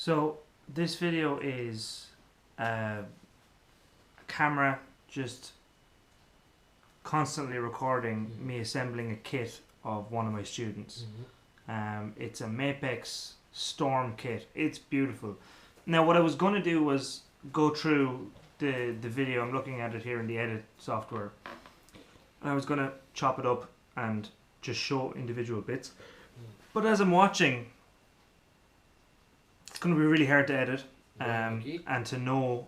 So this video is a camera just constantly recording me assembling a kit of one of my students. It's a Mapex Storm kit. It's beautiful. Now what I was going to do was go through the video. I'm looking at it here in the edit software. And I was going to chop it up and just show individual bits. But as I'm watching, it's going to be really hard to edit and to know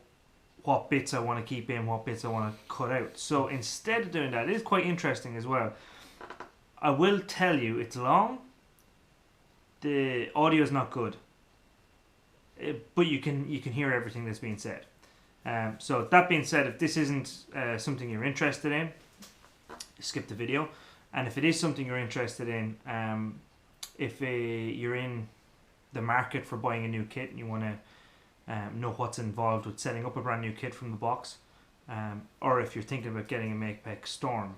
what bits I want to keep in, what bits I want to cut out. So instead of doing that, it is quite interesting as well. I will tell you, it's long. The audio is not good, but you can hear everything that's being said. So that being said, if this isn't something you're interested in, skip the video. And if it is something you're interested in, if you're in the market for buying a new kit and you want to know what's involved with setting up a brand new kit from the box, or if you're thinking about getting a Mapex Storm,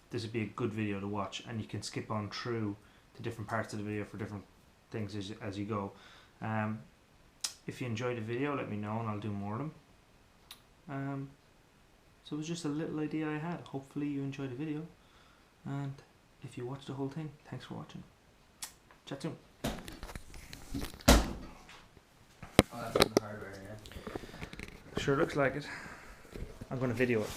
this would be a good video to watch, and you can skip on through to different parts of the video for different things as you go. If you enjoyed the video, let me know and I'll do more of them. So it was just a little idea I had. Hopefully you enjoyed the video, and if you watched the whole thing, thanks for watching. Chat soon. Oh, that's from the hardware, yeah. Sure looks like it. I'm going to video it.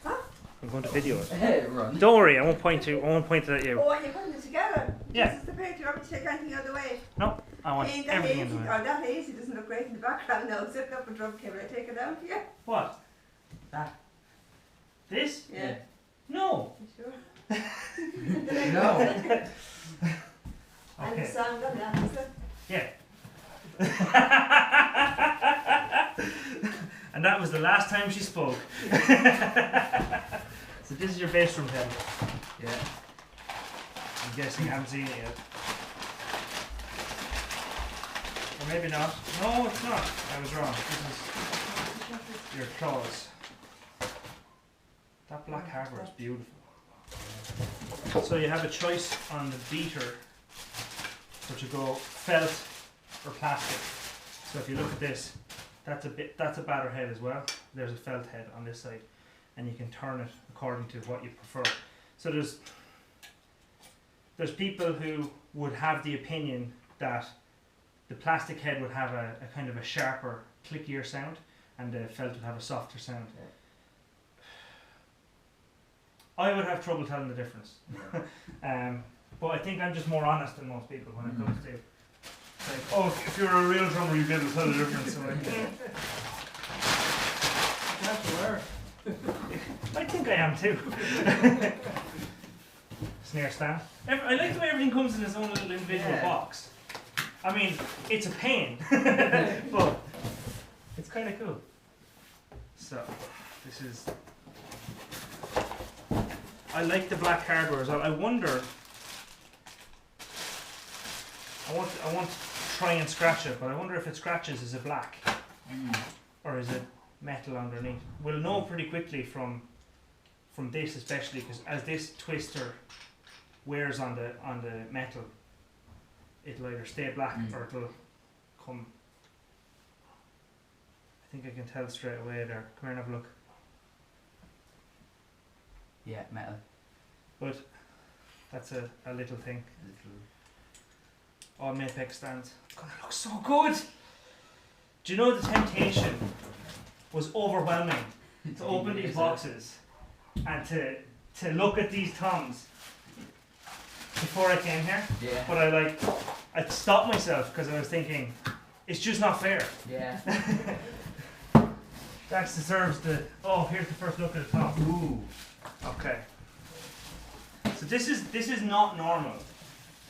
Huh? I'm going to video it. Hey, run. Don't worry, I won't point it at you. Oh, you're putting it together? Yeah. This is the picture. You want me to take anything out of the way? No, I want Hey, that everything in hazy, the way. oh, that hazy doesn't look great in the background now. Setting up a drum kit. Will I take it down for you? What? That? This? Yeah. No. You sure? No. And the Okay. sound of that, is it? Yeah. And that was the last time she spoke. So this is your bass drum head. Yeah. I'm guessing you haven't seen it yet. Or maybe not. No, it's not. I was wrong. This is your claws. That black hardware is beautiful. So you have a choice on the beater, so to go felt or plastic. So if you look at this, that's a batter head as well. There's a felt head on this side, and you can turn it according to what you prefer. So there's people who would have the opinion that the plastic head would have a kind of a sharper, clickier sound, and the felt would have a softer sound. I would have trouble telling the difference. But I think I'm just more honest than most people when it comes to, like, oh, if you're a real drummer, you'd be able to tell the difference. So like, That's where. I think I am too. Snare stand. I like the way everything comes in its own little individual box. I mean, it's a pain, but it's kind of cool. So, this is. I like the black hardware as well. I wonder. I want to try and scratch it, but I wonder if it scratches, is it black or is it metal underneath? We'll know pretty quickly from this, especially because as this twister wears on the metal, it'll either stay black or it'll come. I think I can tell straight away there. Come here and have a look. Yeah, metal. But that's a little thing. All Mapex stands. It's gonna look so good. Do you know the temptation was overwhelming to open these boxes and to look at these toms before I came here? Yeah. But I stopped myself because I was thinking, it's just not fair. Yeah. That deserves the. Oh, here's the first look at the tom. Ooh. Okay. So this is not normal.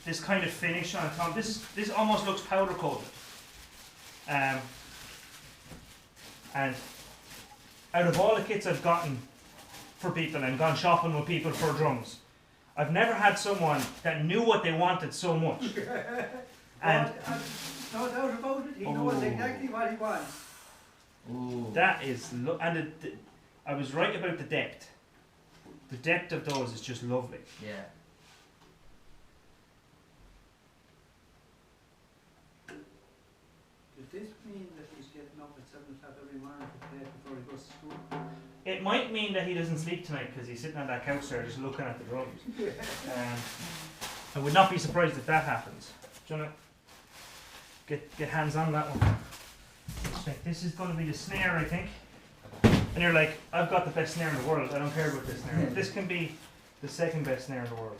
This kind of finish on top. This almost looks powder coated. And out of all the kits I've gotten for people and gone shopping with people for drums, I've never had someone that knew what they wanted so much. And no doubt about it. He knows exactly what he wants. Ooh. that is I was right about the depth. The depth of those is just lovely. Yeah. this mean that he's getting up at 7 o'clock every morning to play before he goes to school? It might mean that he doesn't sleep tonight because he's sitting on that couch there just looking at the drums. I would not be surprised if that happens. Do you want to get hands on that one? This is going to be the snare, I think. And you're like, I've got the best snare in the world. I don't care about this snare. This can be the second best snare in the world.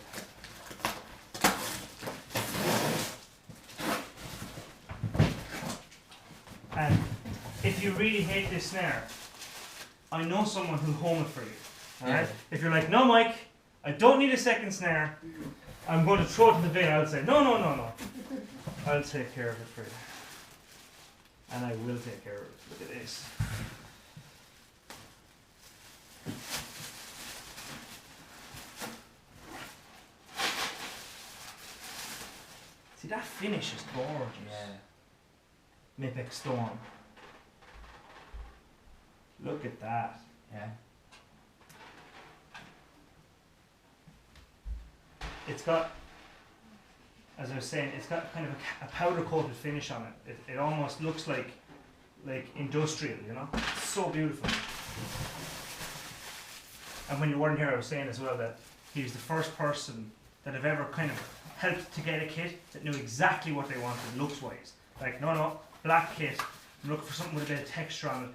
And if you really hate this snare, I know someone who'll home it for you. Alright? If you're like, no, Mike, I don't need a second snare. I'm going to throw it in the bin. I'll say, no. I'll take care of it for you. And I will take care of it. Look at this. See, that finish is gorgeous. Mapex Storm. Look at that. Yeah. It's got, as I was saying, it's got kind of a powder coated finish on it. It almost looks like industrial, you know? It's so beautiful. And when you weren't here, I was saying as well that he was the first person that I've ever kind of helped to get a kit that knew exactly what they wanted looks wise. Like, no, black kit, I'm looking for something with a bit of texture on it,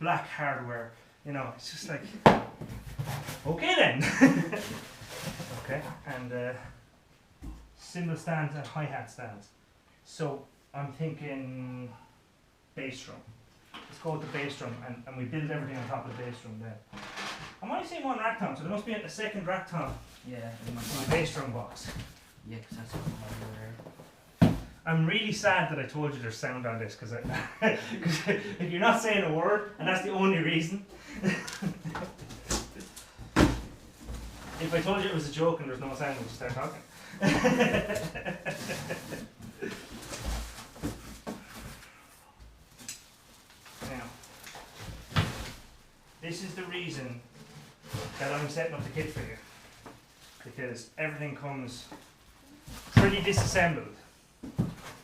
black hardware, you know, it's just like, okay then. Okay, and cymbal stands and hi-hat stands. So I'm thinking bass drum. Let's go with the bass drum, and we build everything on top of the bass drum then. I'm only seeing one rack tom, so there must be a second rack tom Yeah. in the bass drum box. Yeah, because that's what I'm really sad that I told you there's sound on this, because if you're not saying a word, and that's the only reason. If I told you it was a joke and there's no sound, we'd start talking. Now, this is the reason that I'm setting up the kit for you, because everything comes pretty disassembled.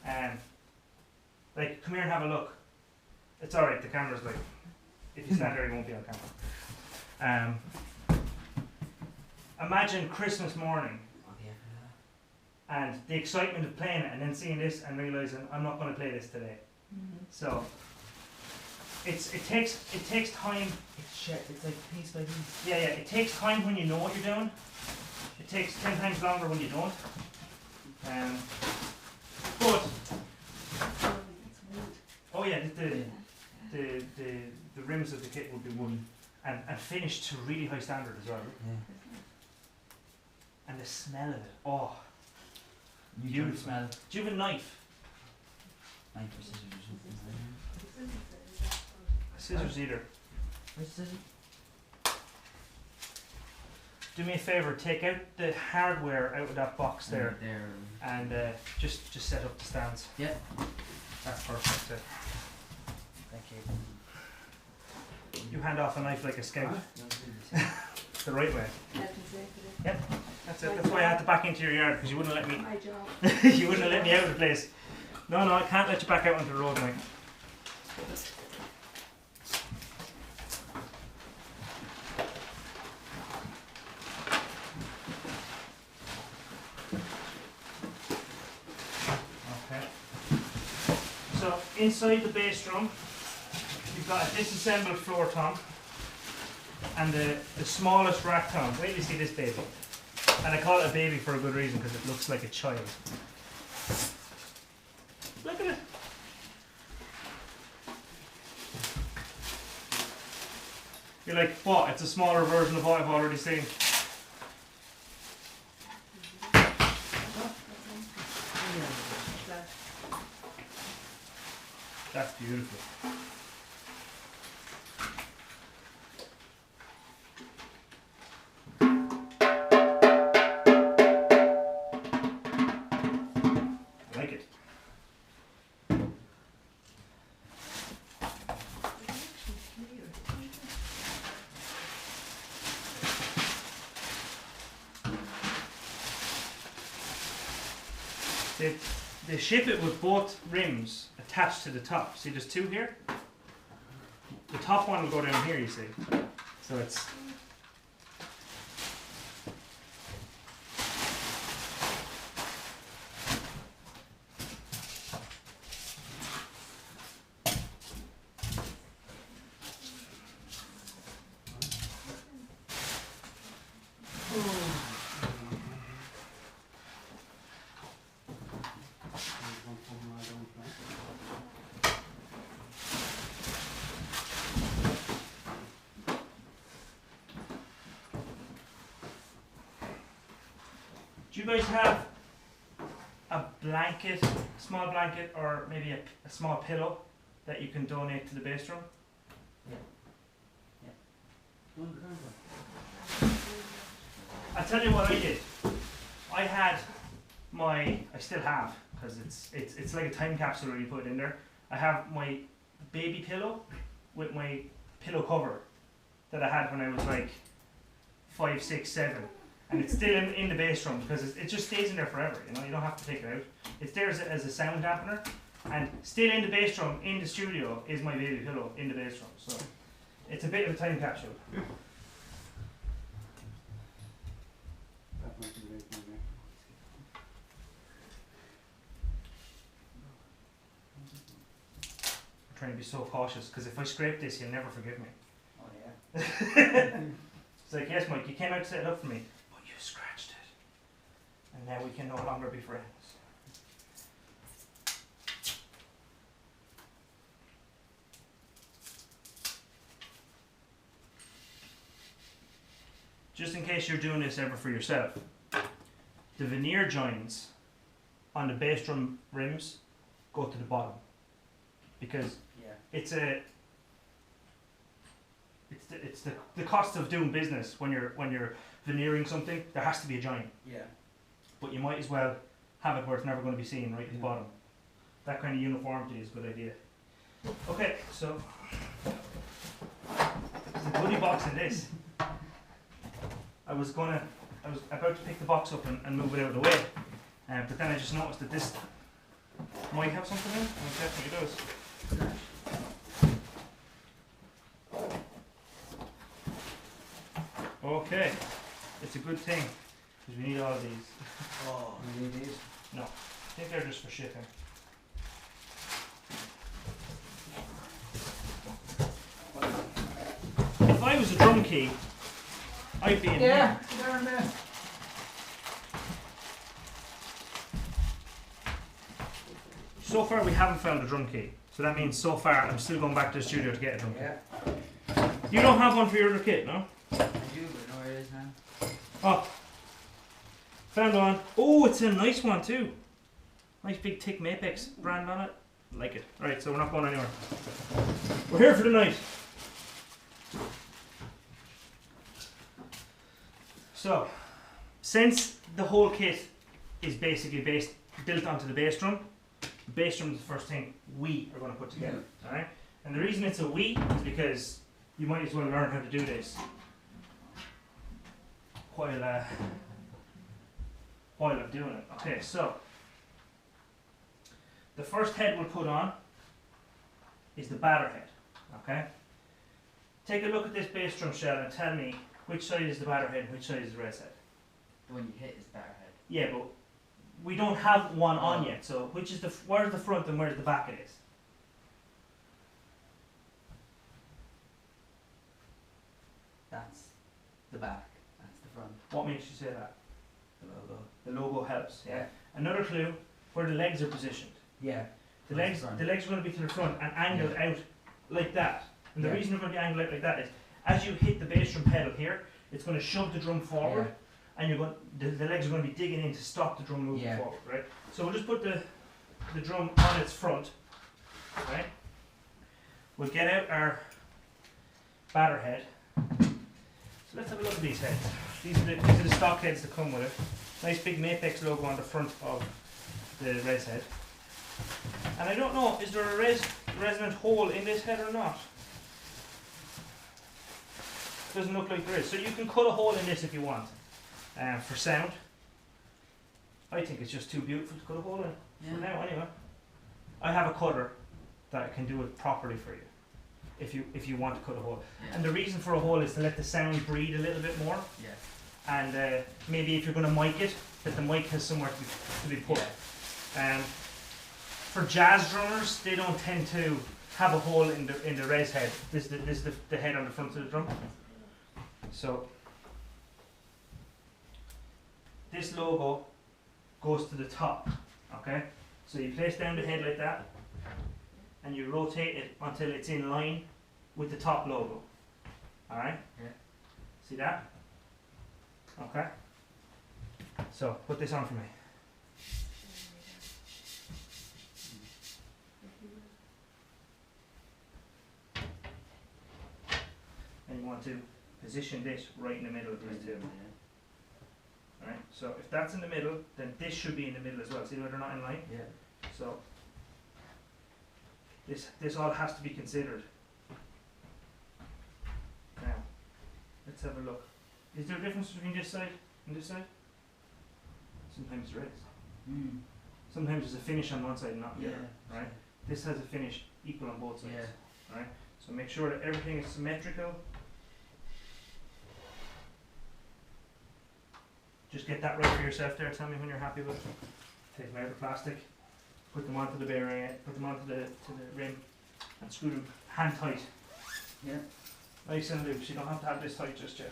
And like, come here and have a look. It's alright, the camera's like, if you stand there you won't be on camera. Imagine Christmas morning and the excitement of playing it and then seeing this and realising I'm not going to play this today. So it takes time. It's like piece by piece. Yeah, it takes time when you know what you're doing. It takes 10 times longer when you don't. But oh yeah, the rims of the kit will be wooden and finished to really high standard as well. Yeah. And the smell of it, oh, You beautiful don't smell. Do you have a knife? Knife or scissors or something. Scissors either. Where's the scissors? Do me a favour, take out the hardware out of that box there, There. and just set up the stands. Yeah. That's perfect. Thank you. You hand off a knife like a scout, Huh? the right way. Health and safety. Yep, that's it. That's why I had to back into your yard, because you wouldn't let me. My job. You wouldn't have let me out of the place. No, I can't let you back out onto the road, mate. Okay. So inside the bass drum, you've got a disassembled floor tom and the smallest rack tom. Wait till you see this baby. And I call it a baby for a good reason, because it looks like a child. Look at it. You're like, what? It's a smaller version of what I've already seen. That's beautiful. I like it. they ship it with both rims attached to the top. See, there's two here. The top one will go down here, you see. So it's. Do you guys have a blanket, small blanket, or maybe a small pillow that you can donate to the bass drum? I'll tell you what I did. I had I still have, because it's like a time capsule when you put it in there. I have my baby pillow with my pillow cover that I had when I was like 5, 6, 7. And it's still in the bass drum because it just stays in there forever, you know, you don't have to take it out. It's there as a sound dampener, and still in the bass drum in the studio is my baby pillow in the bass drum. So it's a bit of a time capsule. I'm trying to be so cautious because if I scrape this, you'll never forgive me. Oh yeah. It's like, yes, Mike, you came out to set it up for me, but you scratched it. And now we can no longer be friends. Just in case you're doing this ever for yourself, the veneer joins on the bass drum rims go to the bottom. Because it's the cost of doing business when you're veneering something. There has to be a join. Yeah. But you might as well have it where it's never going to be seen right at the bottom. That kind of uniformity is a good idea. Okay, so there's a goodie box in this. I was about to pick the box up and move it out of the way, but then I just noticed that this might have something in it, and it definitely does. Okay, it's a good thing, because we need all of these. Oh, we need these? No, I think they're just for shipping. If I was a drum key, I'd be in here. They're in there. So far we haven't found a drum key, so that means so far I'm still going back to the studio to get a drum key. Yeah. You don't have one for your other kit, no? I do, but no, where it is now. Oh, found one. Oh, it's a nice one too. Nice big thick Mapex brand on it. Like it. Alright, so we're not going anywhere. We're here for the night. So, since the whole kit is basically built onto the bass drum is the first thing we are going to put together. Alright? And the reason it's a we is because you might as well learn how to do this while I'm doing it. Okay, so the first head we'll put on is the batter head. Okay? Take a look at this bass drum shell and tell me which side is the batter head and which side is the res head. The one you hit is batter head. Yeah, but we don't have one on yet, so which is where's the front and where's the back it is? That's the back. That's the front. What makes you say that? The logo. The logo helps. Yeah. Another clue, where the legs are positioned. Yeah. The That's legs the are going to be to the front and angled out like that. And the Yeah. reason they're going to be angled out like that is as you hit the bass drum pedal here, it's going to shove the drum forward, and the legs are going to be digging in to stop the drum moving forward, right? So we'll just put the drum on its front, right? We'll get out our batter head. So let's have a look at these heads. These are the stock heads that come with it. Nice big Mapex logo on the front of the res head. And I don't know, is there a resonant hole in this head or not? Doesn't look like there is. So you can cut a hole in this if you want, for sound. I think it's just too beautiful to cut a hole in. For now, anyway. I have a cutter that can do it properly for you. If you want to cut a hole. Yeah. And the reason for a hole is to let the sound breathe a little bit more. Yeah. And maybe if you're going to mic it, that the mic has somewhere to be put. Yeah. For jazz drummers, they don't tend to have a hole in the res head. This is the head on the front of the drum. So this logo goes to the top. Okay, so you place down the head like that, and you rotate it until it's in line with the top logo. All right. Yeah. See that? Okay. So put this on for me. And you want to position this right in the middle of these two. Alright, so if that's in the middle, then this should be in the middle as well. See where they're not in line? Yeah. So this all has to be considered. Now, let's have a look. Is there a difference between this side and this side? Sometimes there is. Sometimes there's a finish on one side and not the other. Right? This has a finish equal on both sides. Yeah. Right? So make sure that everything is symmetrical. Just get that right for yourself there. Tell me when you're happy with it. Take them out of the plastic, put them onto the bearing, put them onto the rim, and screw them hand tight. Yeah. Nice and loose. You don't have to have this tight just yet.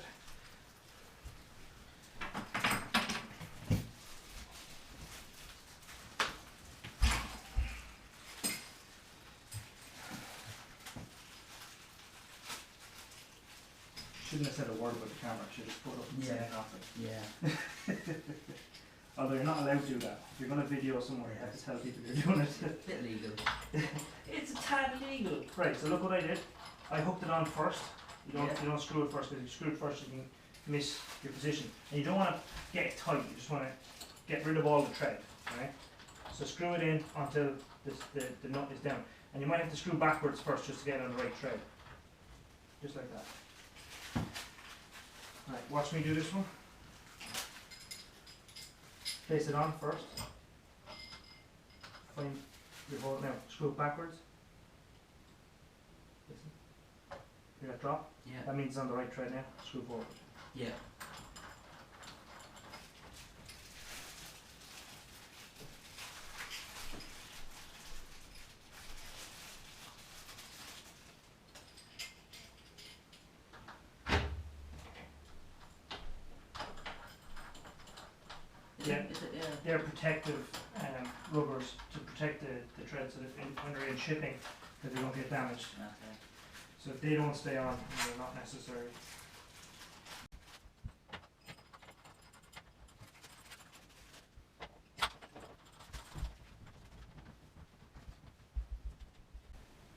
Shouldn't have said a word about the camera. Should have put up and said nothing. Yeah. Although you're not allowed to do that. If you're going to video somewhere, you have to tell people you're doing it. Bit legal. It's a tad legal. Right, so look what I did. I hooked it on first. You don't screw it first, because if you screw it first you can miss your position. And you don't want to get it tight, you just want to get rid of all the tread. Right? So screw it in until the nut is down. And you might have to screw backwards first just to get on the right tread. Just like that. Right, watch me do this one. Place it on first. Find your hole now. Screw it backwards. Listen. Hear that drop? Yeah. That means it's on the right tread now. Screw forward. Yeah. Yeah. Is it, yeah. They're protective rubbers to protect the tread so that when they're in shipping that they don't get damaged. Okay. So if they don't stay on, they're not necessary.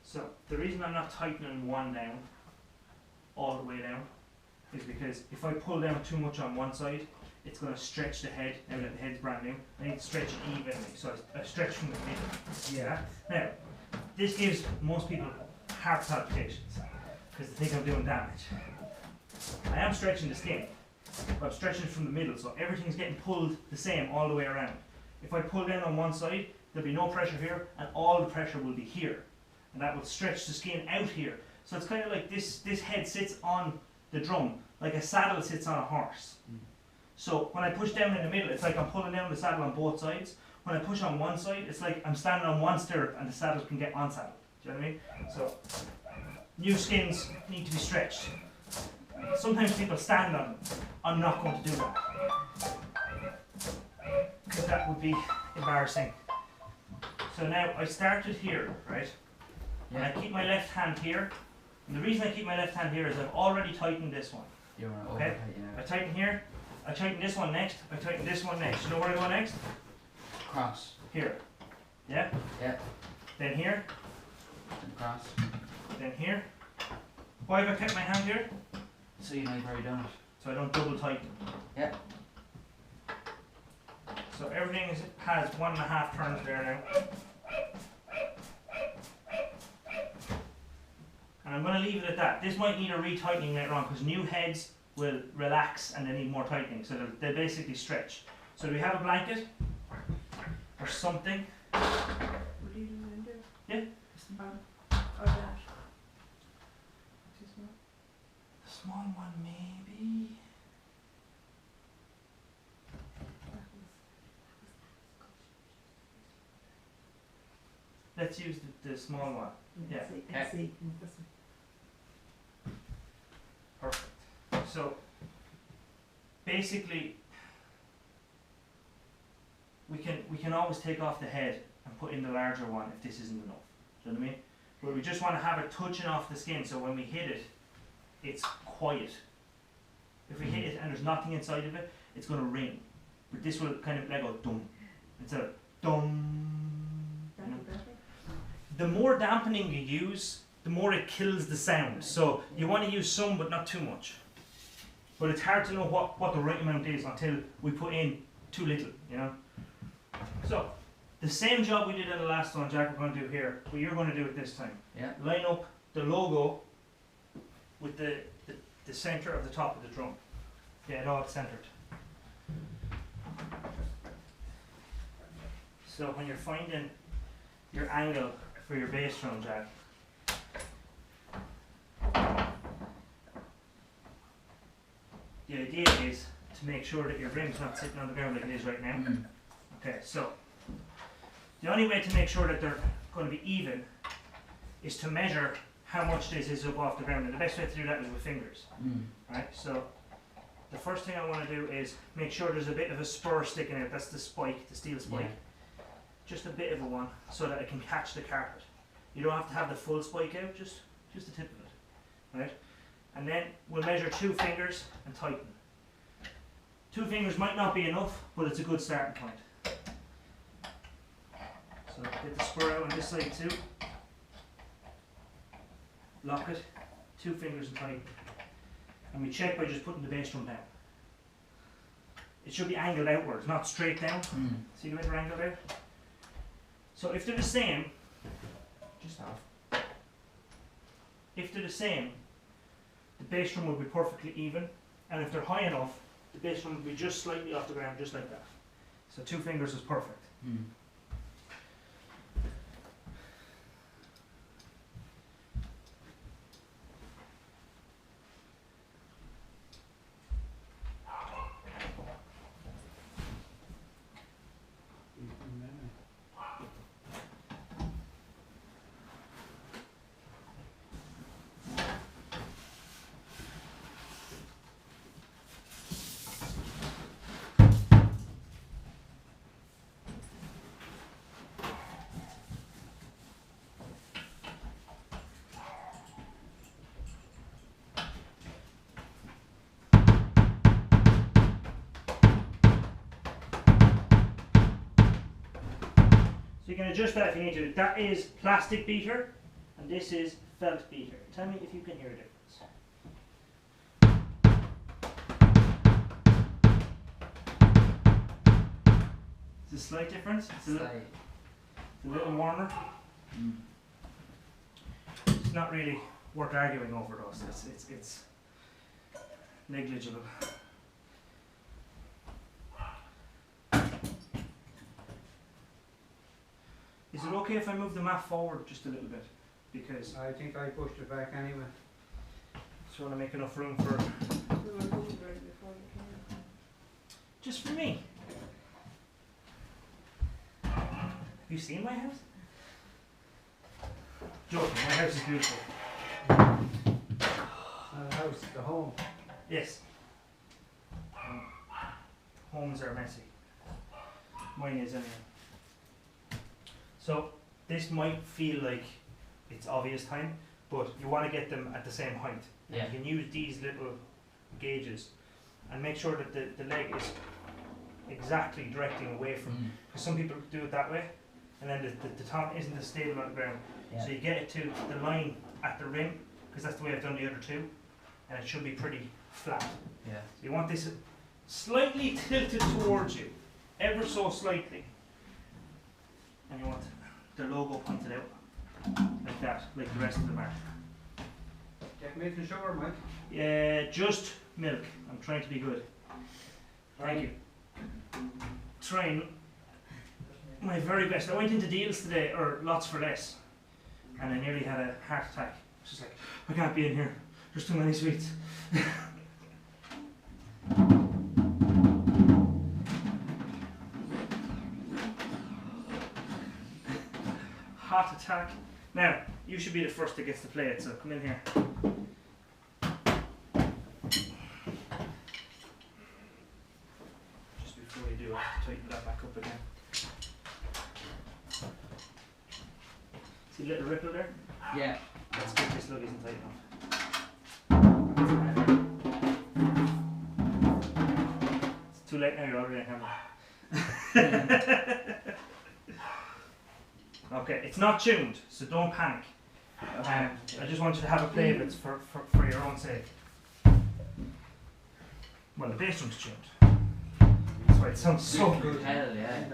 So the reason I'm not tightening one down, all the way down, is because if I pull down too much on one side, it's going to stretch the head. Now that the head's brand new, I need to stretch it evenly, so I stretch from the middle. Yeah. Now, this gives most people heart palpitations because they think I'm doing damage. I am stretching the skin, but I'm stretching from the middle, so everything's getting pulled the same all the way around. If I pull down on one side, there'll be no pressure here, and all the pressure will be here, and that will stretch the skin out here. So it's kind of like this head sits on the drum, like a saddle sits on a horse. So when I push down in the middle, it's like I'm pulling down the saddle on both sides. When I push on one side, it's like I'm standing on one stirrup and the saddle can get on saddle. Do you know what I mean? So new skins need to be stretched. Sometimes people stand on them. I'm not going to do that, because that would be embarrassing. So now I started here, right? And I keep my left hand here. And the reason I keep my left hand here is I've already tightened this one. You want to Okay? I tighten here. I tighten this one next. I tighten this one next. You know where I go next? Cross. Here. Yeah? Yeah. Then here. And cross. Then here. Why have I kept my hand here? So you know you've already done it. So I don't double tighten. Yeah. So everything has 1.5 turns there now. And I'm going to leave it at that. This might need a retightening later on because new heads will relax and they need more tightening. So they basically stretch. So do we have a blanket or something Would you do it in there? Yeah. Or that? Too small? The small one, maybe. Let's use the small one. Yeah. Let's see. Perfect. So basically, we can always take off the head and put in the larger one if this isn't enough. Do you know what I mean? But we just want to have it touching off the skin, so when we hit it, it's quiet. If we hit it and there's nothing inside of it, it's going to ring. But this will kind of like go dum instead of dum. You know? The more dampening you use, the more it kills the sound. So you want to use some, but not too much. But it's hard to know what the right amount is until we put in too little, you know. So the same job we did in the last one, Jack, we're going to do here, but you're going to do it this time. Yeah. Line up the logo with the center of the top of the drum. Yeah, it all centered. So when you're finding your angle for your bass drum, Jack, the idea is to make sure that your rim's not sitting on the ground like it is right now. Okay, so the only way to make sure that they're going to be even is to measure how much this is up off the ground, and the best way to do that is with fingers. Right, so the first thing I want to do is make sure there's a bit of a spur sticking out. That's the spike, the steel spike. Yeah. Just a bit of a one, so that it can catch the carpet. You don't have to have the full spike out, just the tip of it. Right? And then we'll measure 2 fingers and tighten. 2 fingers might not be enough, but it's a good starting point. So get the spur out on this side too. Lock it, 2 fingers and tighten. And we check by just putting the bass drum down. It should be angled outwards, not straight down. See the way they're angled out? So if they're the same, just off. If they're the same, the bass drum will be perfectly even, and if they're high enough, the bass drum will be just slightly off the ground, just like that. So 2 fingers is perfect. So you can adjust that if you need to. That is plastic beater, and this is felt beater. Tell me if you can hear a difference. It's a slight difference. It's a little warmer. It's not really worth arguing over those. It's negligible. Is it okay if I move the mat forward just a little bit? Because I think I pushed it back anyway. I just want to make enough room for... We were moving right before you came. Just for me. Have you seen my house? Joking, my house is beautiful. Not a house, the home. Yes. Homes are messy. Mine is anyway. So this might feel like it's obvious time, but you want to get them at the same height. And Yeah. you can use these little gauges and make sure that the leg is exactly directing away from, because some people do it that way, and then the top isn't as stable on the ground. Yeah. So you get it to the line at the rim, because that's the way I've done the other 2, and it should be pretty flat. Yeah. So you want this slightly tilted towards you, ever so slightly. And you want the logo pointed out, like that, like the rest of the mark. Get milk and sugar, Mike. Yeah, just milk. I'm trying to be good. Thank you. Trying my very best. I went into deals today, or lots for less, and I nearly had a heart attack. It's just like, I can't be in here. There's too many sweets. Heart attack. Now, you should be the first that gets to play it, so come in here. Just before you do, I have to tighten that back up again. See a little ripple there? Yeah. Let's get this lug isn't tight enough. It's too late now, you're already on camera. Okay, it's not tuned, so don't panic. I just want you to have a play of it for your own sake. Well, the bass drum's tuned. That's why it sounds so good. Hell yeah.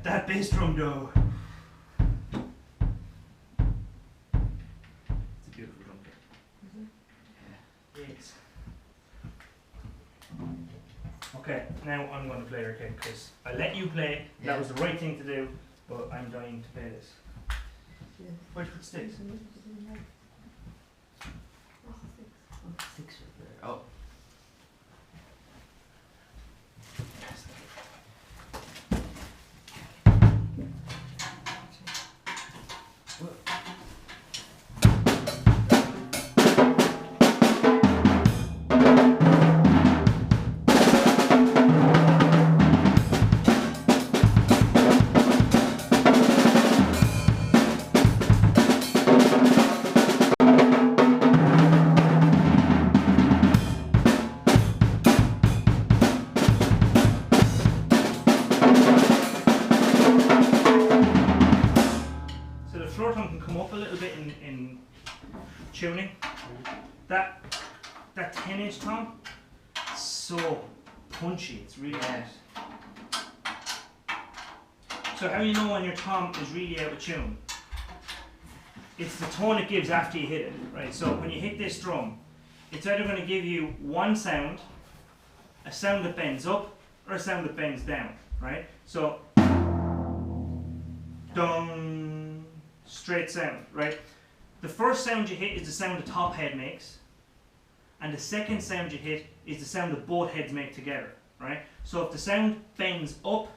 That bass drum though. It's a beautiful drum kit. Yes. Okay, now I'm going to play your kit because I let you play. Yeah. That was the right thing to do, but I'm dying to play this. Where'd you put sticks? Six right there. Oh. So the floor tom can come up a little bit in tuning. That 10-inch tom, so punchy. It's really nice. So how you know when your tom is really out of tune? It's the tone it gives after you hit it, right? So when you hit this drum, it's either going to give you one sound, a sound that bends up, or a sound that bends down, right? So, dum, straight sound, right? The first sound you hit is the sound the top head makes, and the second sound you hit is the sound that both heads make together, right? So if the sound bends up,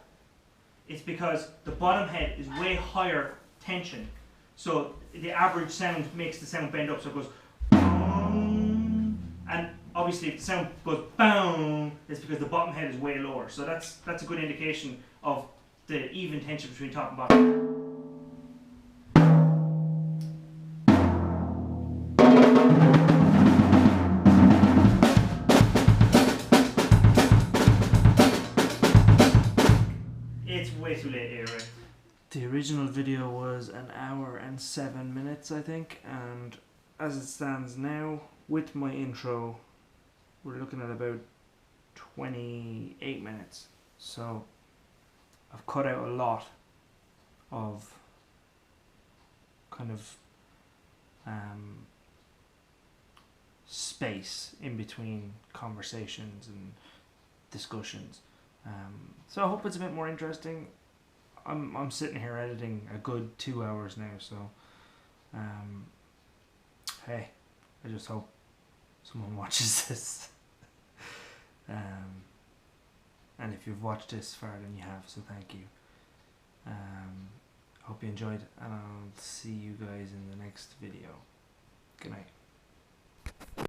it's because the bottom head is way higher tension. So the average sound makes the sound bend up, so it goes boom, and obviously if the sound goes boom, it's because the bottom head is way lower. So that's a good indication of the even tension between top and bottom. It's way too late here, right? The original video was 1 hour and 7 minutes, I think, and as it stands now, with my intro, we're looking at about 28 minutes. So I've cut out a lot of kind of space in between conversations and discussions. So I hope it's a bit more interesting. I'm sitting here editing a good 2 hours now, so hey, I just hope someone watches this. And if you've watched this far, then you have, so thank you. Hope you enjoyed, and I'll see you guys in the next video. Good night.